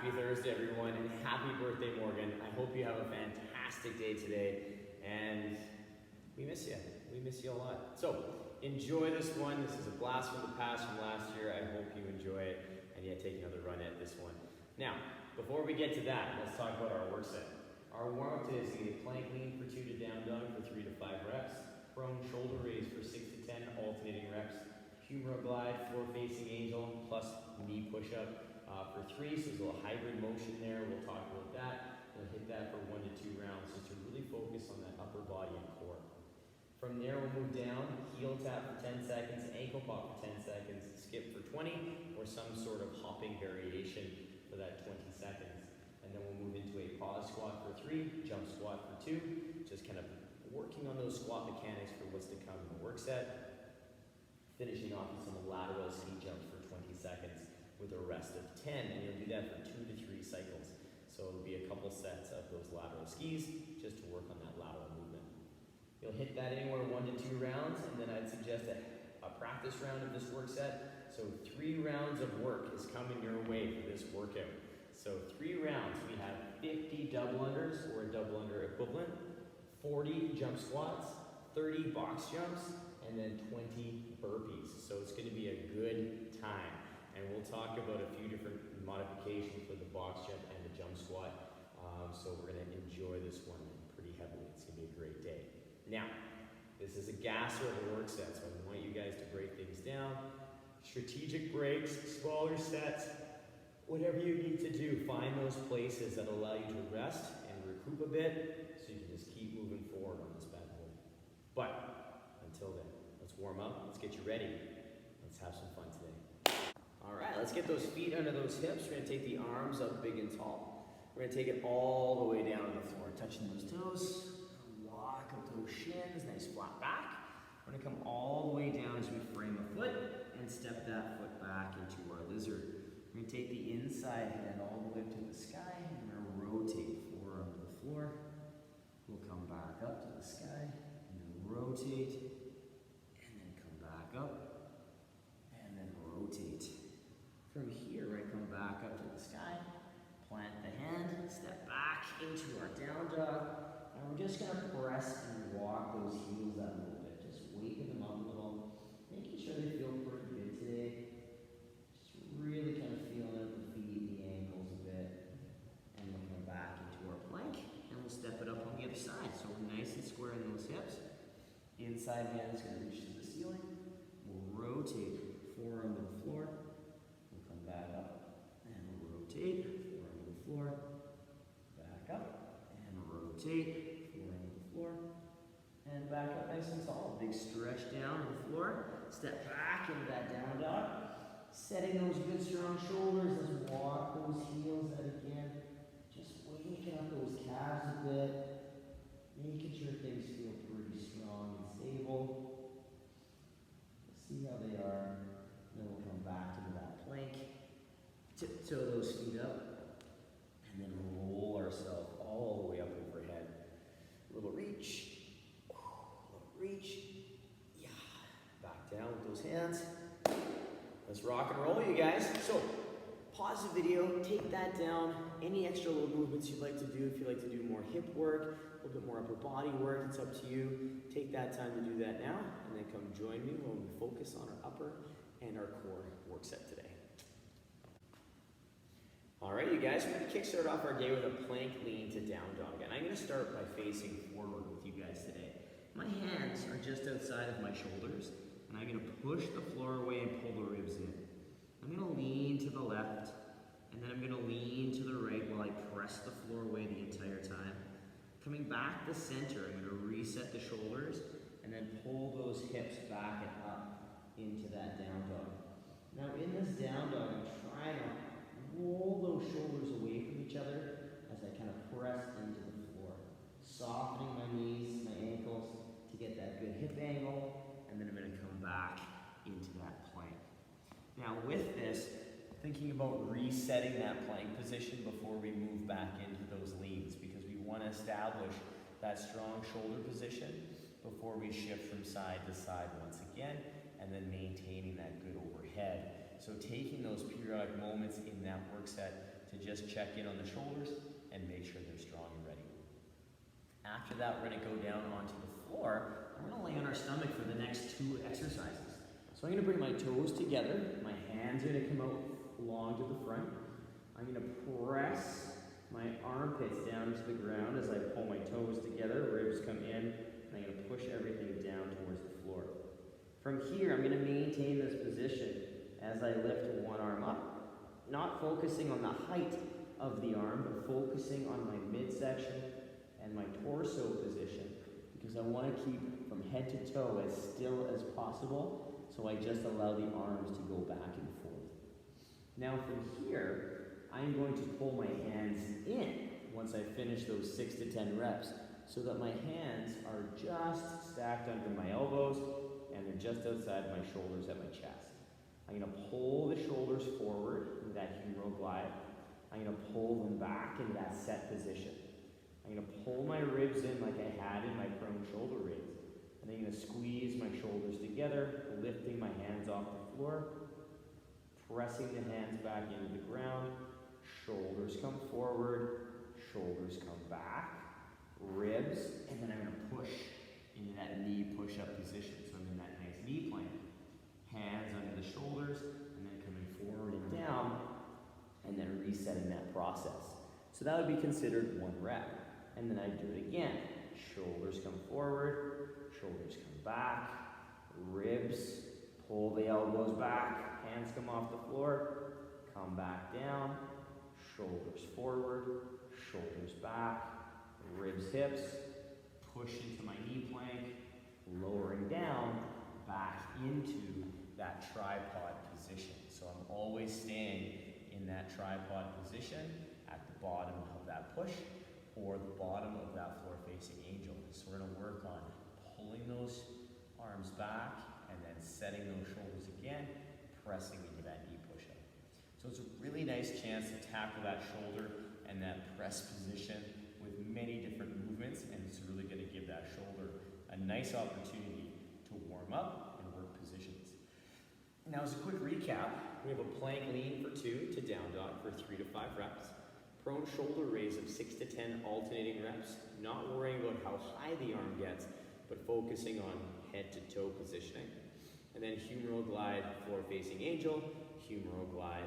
Happy Thursday, everyone, and happy birthday, Morgen. I hope you have a fantastic day today, and we miss you. We miss you a lot. So, enjoy this one. This is a blast from the past from last year. I hope you enjoy it, and yet take another run at this one. Now, before we get to that, let's talk about our work set. Our warm-up today is going to be plank lean for 2 to down dog for 3 to 5 reps, prone shoulder raise for 6 to 10 alternating reps, Humeral glide, floor-facing angel, plus knee push-up for 3, so there's a little hybrid motion there. We'll talk about that. We'll hit that for 1 to 2 rounds just to really focus on that upper body and core. From there, we'll move down, heel tap for 10 seconds, ankle pop for 10 seconds, skip for 20, or some sort of hopping variation for that 20 seconds. And then we'll move into a pause squat for 3, jump squat for 2, just kind of working on those squat mechanics for what's to come in the work set. Finishing off with some lateral ski jumps for 20 seconds with a rest of 10, and you'll do that for 2 to 3 cycles. So it'll be a couple sets of those lateral skis just to work on that lateral movement. You'll hit that anywhere 1 to 2 rounds, and then I'd suggest a practice round of this work set. So 3 rounds of work is coming your way for this workout. So 3 rounds, we have 50 double unders or a double under equivalent, 40 jump squats, 30 box jumps, and then 20 burpees. So it's going to be a good time. And we'll talk about a few different modifications for the box jump and the jump squat. So we're going to enjoy this one pretty heavily. It's going to be a great day. Now, this is a gasser of a work set, so I want you guys to break things down. Strategic breaks, smaller sets, whatever you need to do. Find those places that allow you to rest and recoup a bit so you can just keep moving forward on this bad boy. But until then, let's warm up, let's get you ready. Let's have some fun today. All right, let's get those feet under those hips. We're gonna take the arms up big and tall. We're gonna take it all the way down to the floor, touching those toes. Walk up those shins, nice flat back. We're gonna come all the way down as we frame a foot and step that foot back into our lizard. We're gonna take the inside hand all the way up to the sky, and we're gonna rotate forearm to the floor. We'll come back up to the sky, and then rotate, and then come back up, and then rotate. From here, I come back up to the sky, plant the hand, step back into our down dog, and we're just gonna press and walk those heels out a little bit, just waking them up a little, making sure they feel pretty good today. Just really kind of feeling out the feet, the ankles a bit, and we'll come back into our plank, and we'll step it up on the other side. So we're nice and square in those hips. Inside hand is gonna reach to the ceiling. We'll rotate forearm to the floor. Back up and rotate, forearm to the floor, back up and rotate, forearm to the floor, and back up nice and tall. Big stretch down on the floor, step back into that down dog, setting those good strong shoulders. Let's walk those heels out again, just waking up those calves a bit, making sure things feel pretty strong and stable. Let's see how they are, then we'll come back into that plank. Tiptoe those feet up, and then roll ourselves all the way up overhead. A little reach, yeah. Back down with those hands. Let's rock and roll, you guys. So, pause the video, take that down. Any extra little movements you'd like to do, if you'd like to do more hip work, a little bit more upper body work, it's up to you. Take that time to do that now, and then come join me when we focus on our upper and our core work set today. All right, you guys, we're going to kickstart off our day with a plank lean to down dog. And I'm going to start by facing forward with you guys today. My hands are just outside of my shoulders, and I'm going to push the floor away and pull the ribs in. I'm going to lean to the left, and then I'm going to lean to the right while I press the floor away the entire time. Coming back to center, I'm going to reset the shoulders, and then pull those hips back and up into that down dog. Now in this down dog, I'm trying to roll those shoulders away from each other as I kind of press into the floor. Softening my knees, my ankles to get that good hip angle, and then I'm going to come back into that plank. Now with this, thinking about resetting that plank position before we move back into those leans, because we want to establish that strong shoulder position before we shift from side to side once again, and then maintaining that good overhead. So taking those periodic moments in that work set to to just check in on the shoulders and make sure they're strong and ready. After that, we're gonna go down onto the floor. We're gonna lay on our stomach for the next 2 exercises. So I'm gonna bring my toes together. My hands are gonna come out long to the front. I'm gonna press my armpits down to the ground as I pull my toes together. Ribs come in, and I'm gonna push everything down towards the floor. From here, I'm gonna maintain this position as I lift one arm up, not focusing on the height of the arm, but focusing on my midsection and my torso position, because I wanna keep from head to toe as still as possible, so I just allow the arms to go back and forth. Now from here, I'm going to pull my hands in once I finish those 6 to 10 reps, so that my hands are just stacked under my elbows and they're just outside my shoulders at my chest. I'm gonna pull the shoulders forward into that humeral glide. I'm gonna pull them back into that set position. I'm gonna pull my ribs in like I had in my prone shoulder raise. And I'm gonna squeeze my shoulders together, lifting my hands off the floor, pressing the hands back into the ground. Shoulders come forward, shoulders come back, ribs, and then I'm gonna push into that knee push-up position. So I'm in that nice knee plank. Hands under the shoulders, and then coming forward and down, and then resetting that process. So that would be considered 1 rep. And then I do it again. Shoulders come forward, shoulders come back, ribs, pull the elbows back, hands come off the floor, come back down, shoulders forward, shoulders back, ribs, hips, push into my knee plank, lowering down, back into that tripod position. So I'm always staying in that tripod position at the bottom of that push or the bottom of that floor facing angel. So we're gonna work on pulling those arms back and then setting those shoulders again, pressing into that knee push-up. So it's a really nice chance to tackle that shoulder and that press position with many different movements, and it's really gonna give that shoulder a nice opportunity to warm up and work positions. Now as a quick recap, we have a plank lean for 2 to down dog for 3 to 5 reps. Prone shoulder raise of 6 to 10 alternating reps, not worrying about how high the arm gets, but focusing on head to toe positioning. And then humeral glide, floor facing angel, humeral glide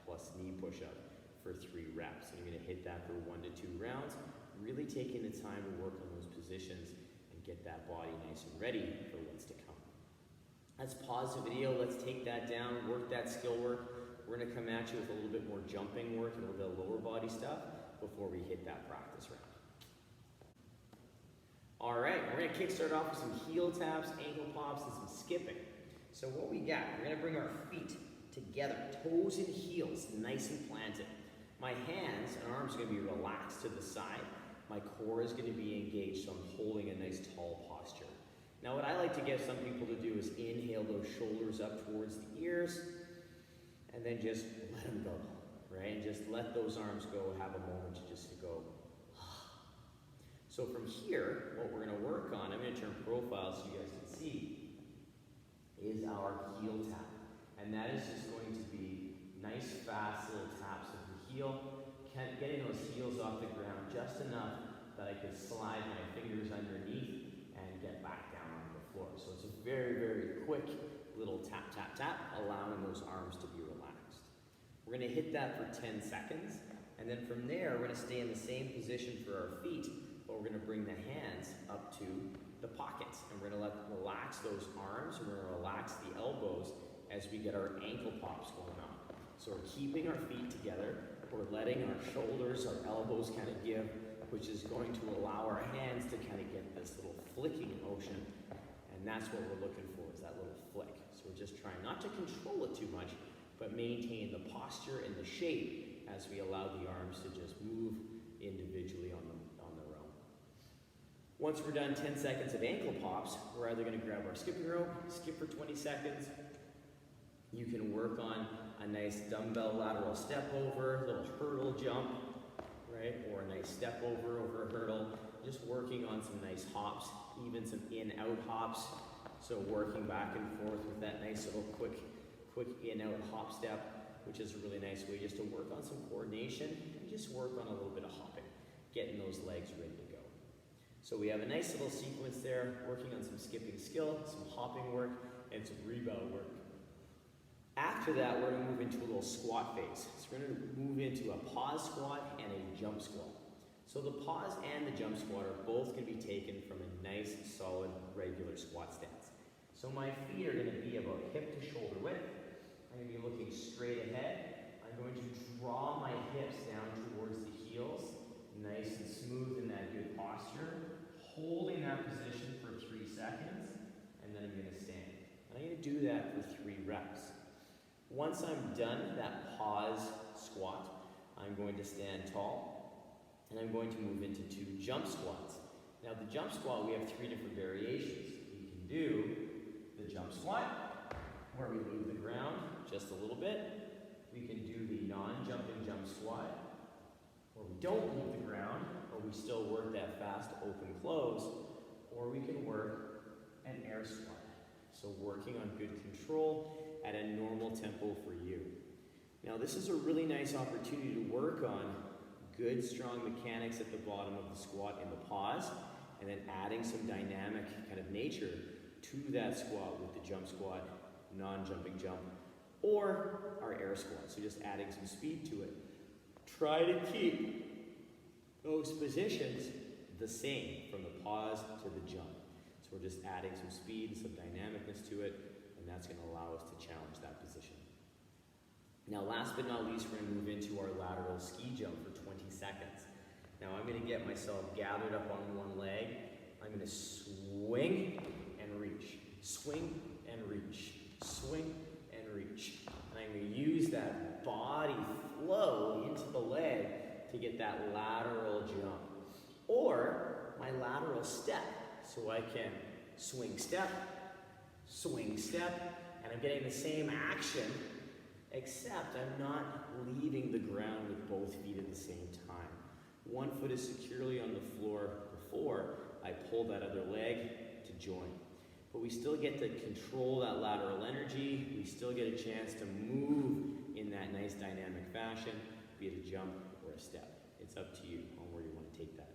plus knee push up for 3 reps. And you're gonna hit that for 1 to 2 rounds, really taking the time to work on those positions and get that body nice and ready for what's to come. Let's pause the video, let's take that down, work that skill work. We're gonna come at you with a little bit more jumping work and a little bit of lower body stuff before we hit that practice round. All right, we're gonna kickstart off with some heel taps, ankle pops, and some skipping. So what we got, we're gonna bring our feet together, toes and heels nice and planted. My hands and arms are gonna be relaxed to the side. My core is gonna be engaged, so I'm holding a nice tall posture. Now what I like to get some people to do is inhale those shoulders up towards the ears, and then just let them go, right? And just let those arms go, have a moment to go. So from here, what we're gonna work on, I'm gonna turn profile so you guys can see, is our heel tap. And that is just going to be nice, fast little taps of the heel, getting those heels off the ground just enough that I could slide my fingers underneath and get back down on the floor. So it's a very, very quick little tap, tap, tap, allowing those arms to be relaxed. We're gonna hit that for 10 seconds, and then from there, we're gonna stay in the same position for our feet, but we're gonna bring the hands up to the pockets, and we're gonna relax those arms, and we're gonna relax the elbows as we get our ankle pops going on. So we're keeping our feet together, we're letting our shoulders, our elbows kind of give, which is going to allow our hands to kind of get this little flicking motion, and that's what we're looking for, is that little flick. So we're just trying not to control it too much, but maintain the posture and the shape as we allow the arms to just move individually on their own. Once we're done 10 seconds of ankle pops, we're either gonna grab our skipping rope, skip for 20 seconds. You can work on a nice dumbbell lateral step over, little hurdle jump, right? Or a nice step over a hurdle. Just working on some nice hops, even some in-out hops. So working back and forth with that nice little quick in-out hop step. which is a really nice way just to work on some coordination and just work on a little bit of hopping, getting those legs ready to go. So we have a nice little sequence there, working on some skipping skill, some hopping work, and some rebound work. After that, we're going to move into a little squat phase. So we're going to move into a pause squat and a jump squat. So the pause and the jump squat are both going to be taken from a nice, solid, regular squat stance. So my feet are going to be about hip to shoulder width. I'm going to be looking straight ahead. I'm going to draw my hips down towards the heels, nice and smooth in that good posture, holding that position for 3 seconds, and then I'm going to stand. And I'm going to do that for 3 reps. Once I'm done that pause squat, I'm going to stand tall, and I'm going to move into 2 jump squats. Now the jump squat, we have 3 different variations. You can do the jump squat, where we move the ground just a little bit. We can do the non-jumping jump squat, where we don't move the ground, but we still work that fast open close, or we can work an air squat. So working on good control at a normal tempo for you. Now this is a really nice opportunity to work on good strong mechanics at the bottom of the squat in the pause, and then adding some dynamic kind of nature to that squat with the jump squat, non-jumping jump, or our air squat. So just adding some speed to it. Try to keep those positions the same from the pause to the jump. So we're just adding some speed, some dynamicness to it, and that's going to allow us to challenge that position. Now last but not least, we're going to move into our lateral ski jump for 20 seconds. Now I'm going to get myself gathered up on one leg. I'm going to swing and reach, swing and reach, swing and reach. And I'm going to use that body flow into the leg to get that lateral jump. Or my lateral step, so I can swing step, and I'm getting the same action, except I'm not leaving the ground with both feet at the same time. One foot is securely on the floor before I pull that other leg to join. But we still get to control that lateral energy. We still get a chance to move in that nice dynamic fashion, be it a jump or a step. It's up to you on where you want to take that.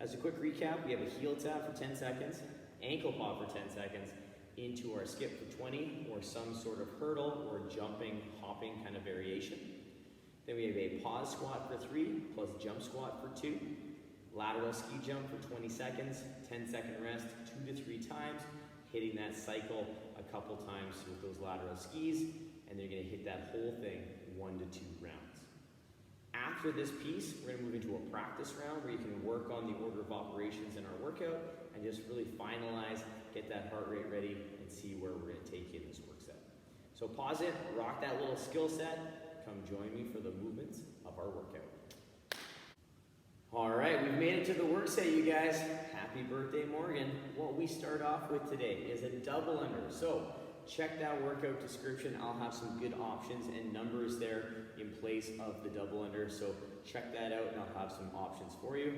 As a quick recap, we have a heel tap for 10 seconds, ankle pop for 10 seconds, into our skip for 20, or some sort of hurdle or jumping, hopping kind of variation. Then we have a pause squat for 3, plus jump squat for 2. Lateral ski jump for 20 seconds, 10-second rest 2 to 3 times, hitting that cycle a couple times with those lateral skis, and they're going to hit that whole thing 1 to 2 rounds. After this piece, we're going to move into a practice round where you can work on the order of operations in our workout and just really finalize, get that heart rate ready, and see where we're going to take you in this work set. So pause it, rock that little skill set, come join me for the movements of our workout. All right, we've made it to the work set, you guys. Happy birthday, Morgen. What we start off with today is a double under. So check that workout description. I'll have some good options and numbers there in place of the double under. So check that out and I'll have some options for you.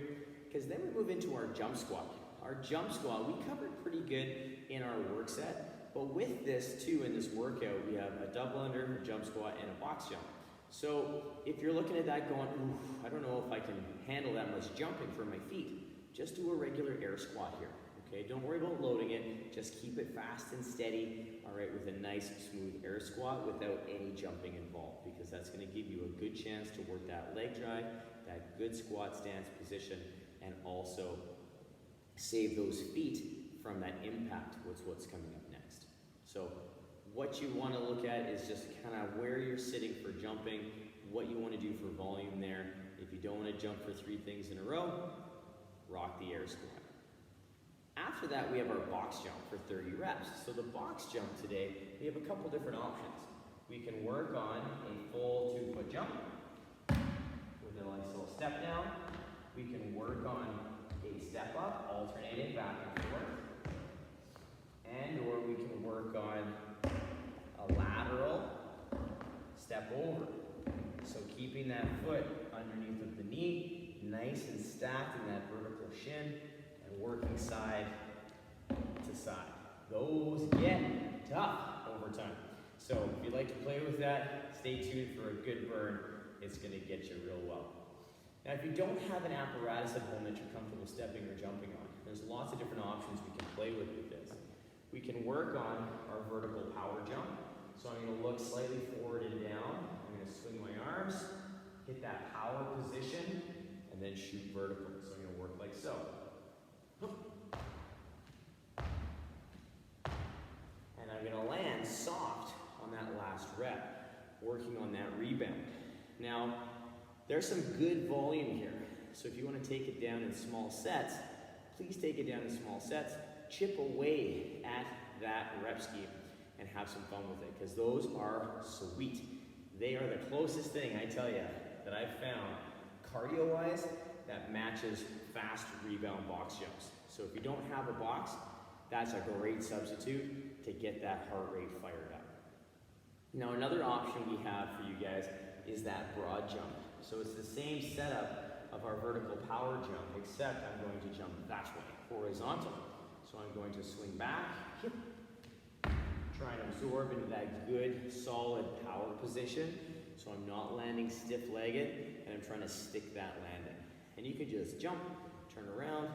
Because then we move into our jump squat. Our jump squat, we covered pretty good in our work set. But with this too, in this workout, we have a double under, a jump squat, and a box jump. So if you're looking at that going, ooh, I don't know if I can handle that much jumping for my feet, just do a regular air squat here, okay? Don't worry about loading it, just keep it fast and steady, all right, with a nice smooth air squat without any jumping involved, because that's gonna give you a good chance to work that leg drive, that good squat stance position, and also save those feet from that impact with what's coming up next. So what you want to look at is just kind of where you're sitting for jumping, what you want to do for volume there. If you don't want to jump for 3 things in a row, rock the air squat. After that, we have our box jump for 30 reps. So the box jump today, we have a couple different options. We can work on a full 2-foot jump with a nice little step down. We can work on a step up, alternating back and forth. And or we can work on a lateral step over. So keeping that foot underneath of the knee, nice and stacked in that vertical shin, and working side to side. Those get tough over time. So if you'd like to play with that, stay tuned for a good burn. It's gonna get you real well. Now if you don't have an apparatus at home that you're comfortable stepping or jumping on, there's lots of different options we can play with this. We can work on our vertical power jump. So I'm gonna look slightly forward and down. I'm gonna swing my arms, hit that power position, and then shoot vertical. So I'm gonna work like so. And I'm gonna land soft on that last rep, working on that rebound. Now, there's some good volume here. So if you wanna take it down in small sets, please take it down in small sets. Chip away at that rep scheme and have some fun with it, because those are sweet. They are the closest thing, I tell you, that I've found cardio-wise that matches fast rebound box jumps. So if you don't have a box, that's a great substitute to get that heart rate fired up. Now another option we have for you guys is that broad jump. So it's the same setup of our vertical power jump, except I'm going to jump that way, horizontal. So I'm going to swing back, try and absorb into that good, solid power position. So I'm not landing stiff-legged, and I'm trying to stick that landing. And you can just jump, turn around,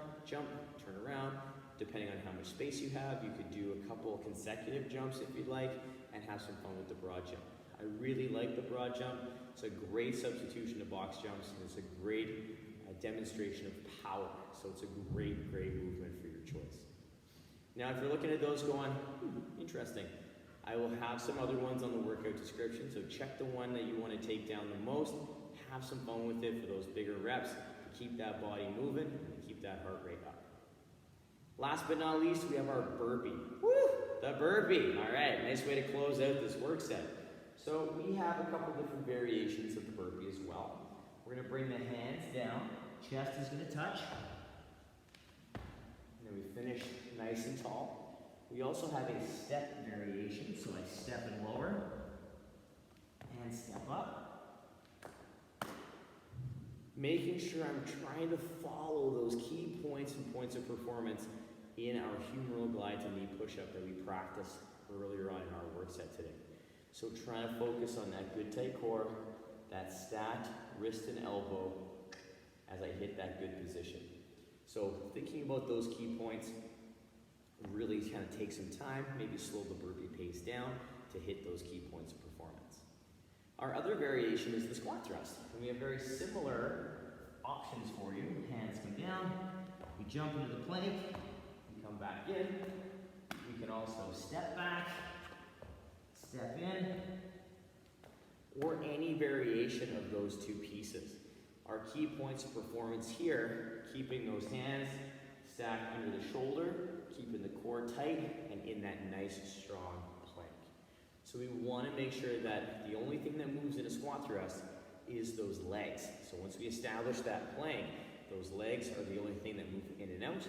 depending on how much space you have. You could do a couple consecutive jumps if you'd like, and have some fun with the broad jump. I really like the broad jump. It's a great substitution to box jumps, and it's a great demonstration of power. So it's a great, great movement for your choice. Now, if you're looking at those going, interesting, I will have some other ones on the workout description, so check the one that you want to take down the most, have some fun with it for those bigger reps, to keep that body moving, and keep that heart rate up. Last but not least, we have our burpee. Woo! The burpee. All right, nice way to close out this work set. So we have a couple different variations of the burpee as well. We're going to bring the hands down, chest is going to touch, and then we finish nice and tall. We also have a step variation, so I step and lower, and step up. Making sure I'm trying to follow those key points and points of performance in our humeral glide to knee push-up that we practiced earlier on in our work set today. So trying to focus on that good tight core, that stacked wrist and elbow as I hit that good position. So thinking about those key points really kind of take some time, maybe slow the burpee pace down to hit those key points of performance. Our other variation is the squat thrust, and we have very similar options for you. Hands come down, we jump into the plank, we come back in, we can also step back, step in, or any variation of those two pieces. Our key points of performance here, keeping those hands stacked under the shoulder, keeping the core tight, and in that nice, strong plank. So we want to make sure that the only thing that moves in a squat thrust is those legs. So once we establish that plank, those legs are the only thing that move in and out,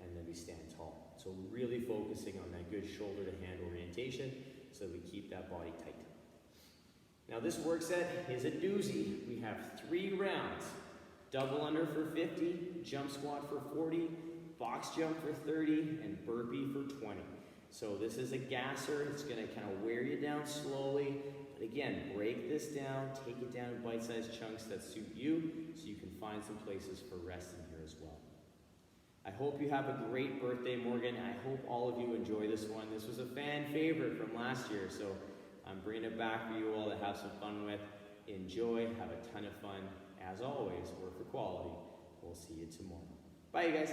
and then we stand tall. So really focusing on that good shoulder to hand orientation so that we keep that body tight. Now this work set is a doozy. We have 3 rounds. Double under for 50, jump squat for 40, box jump for 30, and burpee for 20. So this is a gasser. It's going to kind of wear you down slowly. But again, break this down, take it down in bite-sized chunks that suit you so you can find some places for rest in here as well. I hope you have a great birthday, Morgen. I hope all of you enjoy this one. This was a fan favorite from last year, so I'm bringing it back for you all to have some fun with. Enjoy, have a ton of fun. As always, work for quality. We'll see you tomorrow. Bye, you guys.